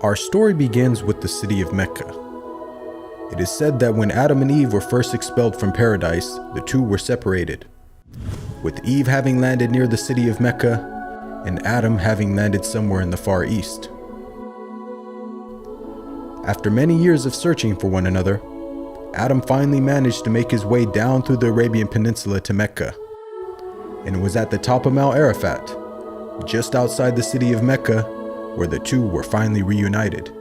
Our story begins with the city of Mecca. It is said that when Adam and Eve were first expelled from paradise, the two were separated, with Eve having landed near the city of Mecca and Adam having landed somewhere in the Far East. After many years of searching for one another, Adam finally managed to make his way down through the Arabian Peninsula to Mecca, and it was at the top of Mount Arafat, just outside the city of Mecca, where the two were finally reunited.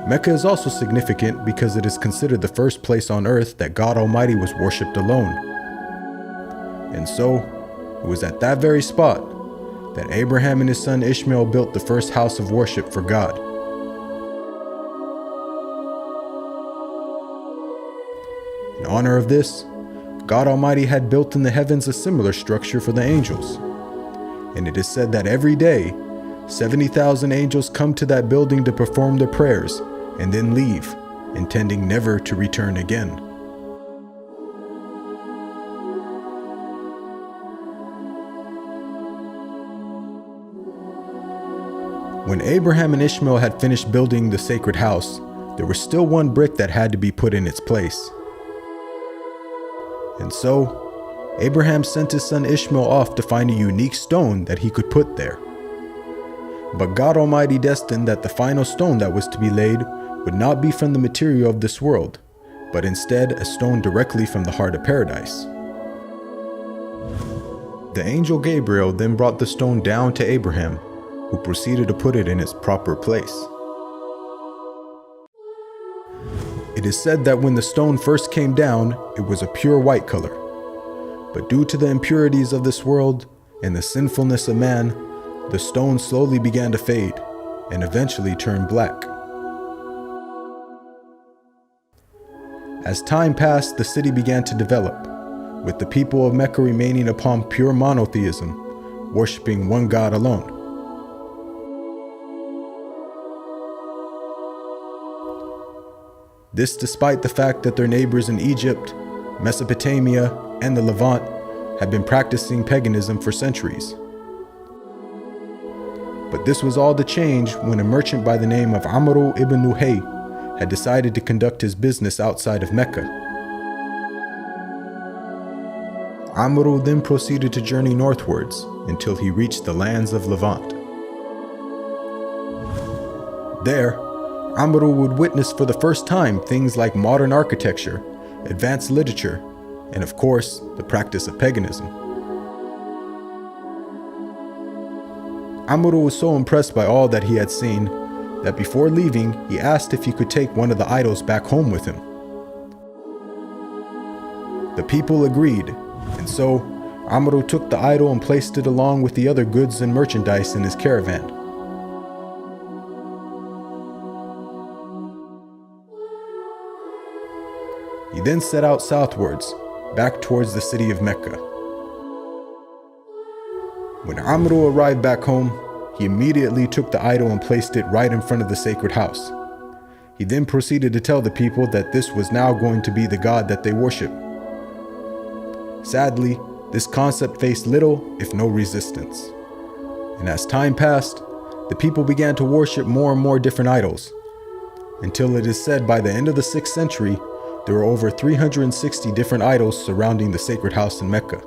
Mecca is also significant because it is considered the first place on earth that God Almighty was worshipped alone. And so, it was at that very spot that Abraham and his son Ishmael built the first house of worship for God. In honor of this, God Almighty had built in the heavens a similar structure for the angels. And it is said that every day, 70,000 angels come to that building to perform their prayers and then leave, intending never to return again. When Abraham and Ishmael had finished building the sacred house, there was still one brick that had to be put in its place. And so, Abraham sent his son Ishmael off to find a unique stone that he could put there. But God Almighty destined that the final stone that was to be laid would not be from the material of this world, but instead a stone directly from the heart of paradise. The angel Gabriel then brought the stone down to Abraham, who proceeded to put it in its proper place. It is said that when the stone first came down, it was a pure white color. But due to the impurities of this world and the sinfulness of man, the stone slowly began to fade and eventually turned black. As time passed, the city began to develop, with the people of Mecca remaining upon pure monotheism, worshiping one God alone. This despite the fact that their neighbors in Egypt, Mesopotamia, and the Levant had been practicing paganism for centuries. But this was all to change when a merchant by the name of Amr ibn Nuhay had decided to conduct his business outside of Mecca. Amr then proceeded to journey northwards until he reached the lands of Levant. There, Amr would witness for the first time things like modern architecture, advanced literature, and of course, the practice of paganism. Amr was so impressed by all that he had seen that before leaving, he asked if he could take one of the idols back home with him. The people agreed, and so Amr took the idol and placed it along with the other goods and merchandise in his caravan. He then set out southwards, back towards the city of Mecca. When Amr arrived back home, he immediately took the idol and placed it right in front of the sacred house. He then proceeded to tell the people that this was now going to be the God that they worship. Sadly, this concept faced little, if no resistance. And as time passed, the people began to worship more and more different idols, until it is said by the end of the 6th century, there were over 360 different idols surrounding the sacred house in Mecca.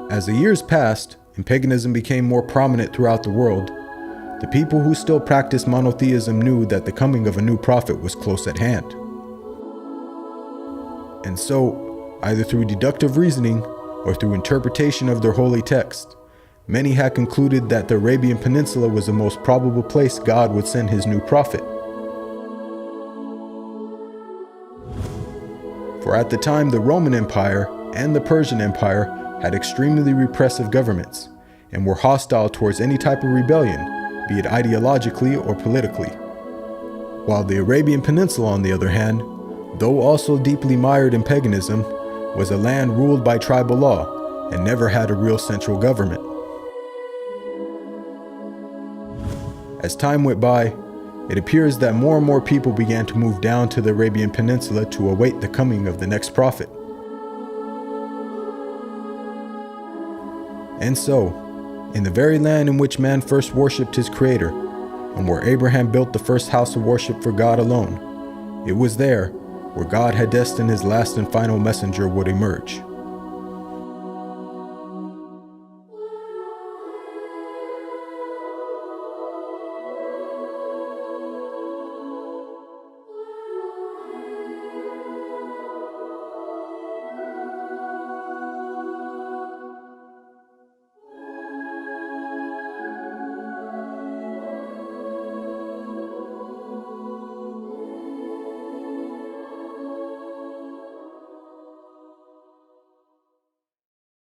As the years passed and paganism became more prominent throughout the world, the people who still practiced monotheism knew that the coming of a new prophet was close at hand. And so, either through deductive reasoning or through interpretation of their holy text, many had concluded that the Arabian Peninsula was the most probable place God would send his new prophet. For at the time, the Roman Empire and the Persian Empire had extremely repressive governments and were hostile towards any type of rebellion, be it ideologically or politically. While the Arabian Peninsula, on the other hand, though also deeply mired in paganism, was a land ruled by tribal law and never had a real central government. As time went by, It appears that more and more people began to move down to the Arabian Peninsula to await the coming of the next prophet. And so, in the very land in which man first worshipped his Creator, and where Abraham built the first house of worship for God alone, it was there where God had destined his last and final messenger would emerge.